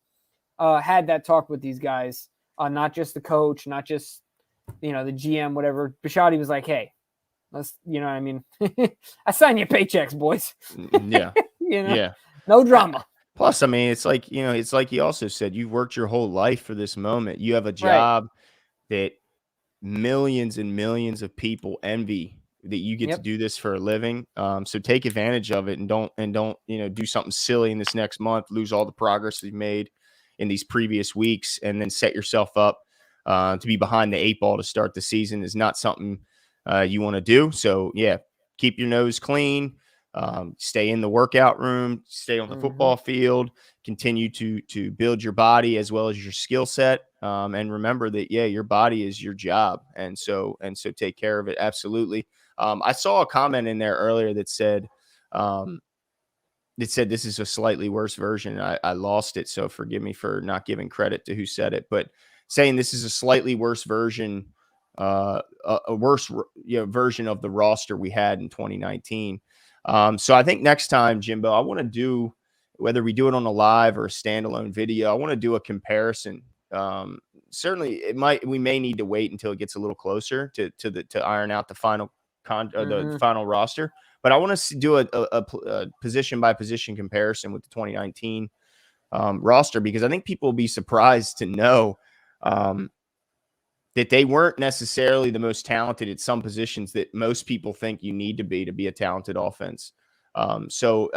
had that talk with these guys, not just the coach, not just, the GM, whatever. Bisciotti was like, hey, let's, I mean, I sign your paychecks, boys. Yeah. Yeah. No drama. Plus, I mean, it's like he also said, you've worked your whole life for this moment. You have a job that millions and millions of people envy. that you get to Yep. do this for a living. So take advantage of it and don't, do something silly in this next month, lose all the progress you've made in these previous weeks, and then set yourself up to be behind the 8 ball to start the season is not something you want to do. So yeah, keep your nose clean, stay in the workout room, stay on the football field, continue to build your body as well as your skill set. And remember that, yeah, your body is your job. And so take care of it. Absolutely. I saw a comment in there earlier that said, this is a slightly worse version. I lost it, so forgive me for not giving credit to who said it, but saying this is a slightly worse version, a worse version of the roster we had in 2019. So I think next time, Jimbo, I want to do, whether we do it on a live or a standalone video, I want to do a comparison. Certainly, we may need to wait until it gets a little closer to iron out the final the final roster. But I want to do a position by position comparison with the 2019 roster, because I think people will be surprised to know that they weren't necessarily the most talented at some positions that most people think you need to be a talented offense. So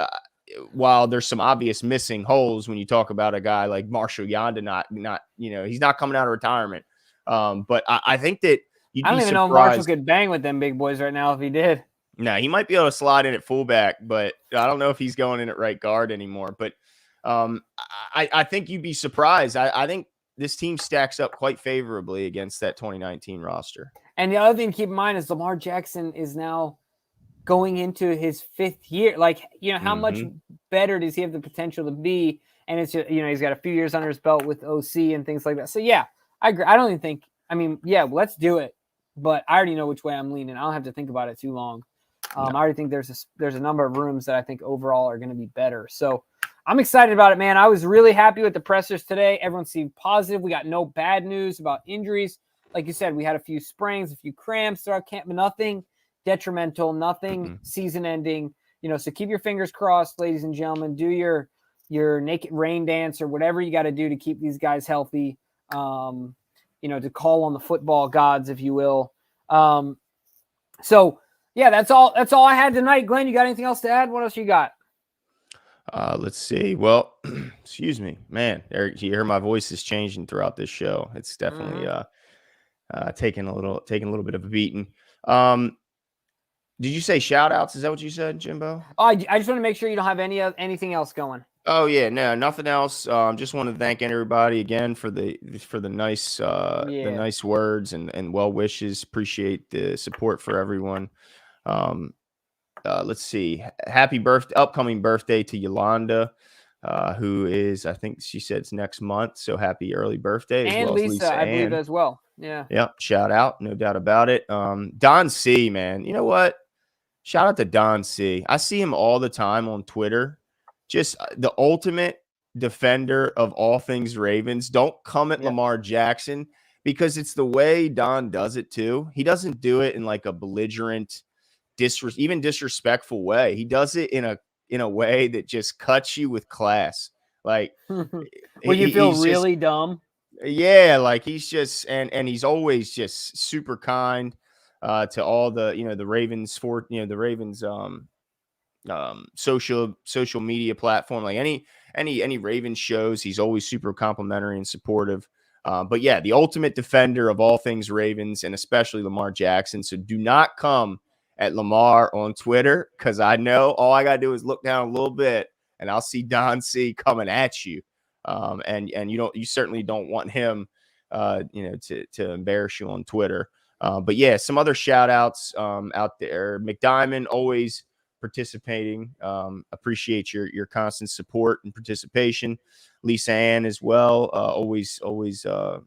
while there's some obvious missing holes when you talk about a guy like Marshall Yonda, not he's not coming out of retirement. But I think that you'd I don't be even surprised. know if Marshall could bang with them big boys right now if he did. No, he might be able to slide in at fullback, but I don't know if he's going in at right guard anymore. But I think you'd be surprised. I think this team stacks up quite favorably against that 2019 roster. And the other thing to keep in mind is Lamar Jackson is now going into his 5th year. Like, how much better does he have the potential to be? And it's just, he's got a few years under his belt with OC and things like that. So yeah, I agree. I don't even think, let's do it. But I already know which way I'm leaning. I don't have to think about it too long. I already think there's a number of rooms that I think overall are going to be better. So I'm excited about it, man. I was really happy with the pressers today. Everyone seemed positive. We got no bad news about injuries. Like you said, we had a few sprains, a few cramps throughout camp, but nothing detrimental, nothing season ending. So keep your fingers crossed, ladies and gentlemen. Do your naked rain dance or whatever you got to do to keep these guys healthy. To call on the football gods, if you will. So yeah, that's all I had tonight. Glenn, you got anything else to add? What else you got? Let's see. Well, excuse me, man. Eric, you hear my voice is changing throughout this show. It's definitely taking a little bit of a beating. Did you say shout outs? Is that what you said, Jimbo? Oh, I just want to make sure you don't have anything else going. Oh yeah, no, nothing else. Just want to thank everybody again for the nice the nice words and well wishes. Appreciate the support for everyone. Let's see. Happy upcoming birthday to Yolanda, who is, I think she said it's next month. So happy early birthday, as and well as Lisa, I believe as well. Yeah. Yep. Shout out, no doubt about it. Don C, man. You know what? Shout out to Don C. I see him all the time on Twitter. Just the ultimate defender of all things Ravens. Don't come at Lamar Jackson, because it's the way Don does it too. He doesn't do it in like a belligerent, even disrespectful way. He does it in a way that just cuts you with class. Like when you feel really dumb. Yeah, like he's just and he's always just super kind to all the the Ravens the Ravens social media platform, like any Ravens shows, he's always super complimentary and supportive. But yeah, the ultimate defender of all things Ravens, and especially Lamar Jackson. So do not come at Lamar on Twitter, because I know all I gotta do is look down a little bit and I'll see Don C coming at you. And you certainly don't want him to embarrass you on Twitter. But yeah, some other shout outs out there. McDiamond, always participating. Appreciate your constant support and participation. Lisa Ann as well, always out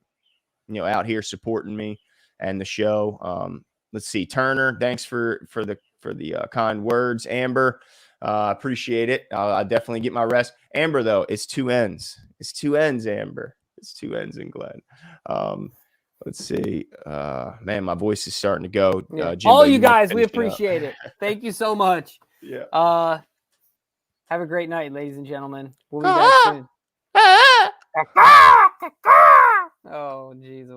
here supporting me and the show. Let's see, Turner, thanks for the kind words. Amber, appreciate it. I definitely get my rest. Amber, though, it's 2 ends. It's 2 ends, Amber. It's 2 ends in Glenn. Let's see. Man, my voice is starting to go. Jimbo, all you guys, we appreciate it. Thank you so much. Yeah. Have a great night, ladies and gentlemen. We'll be back soon. Oh, jeez.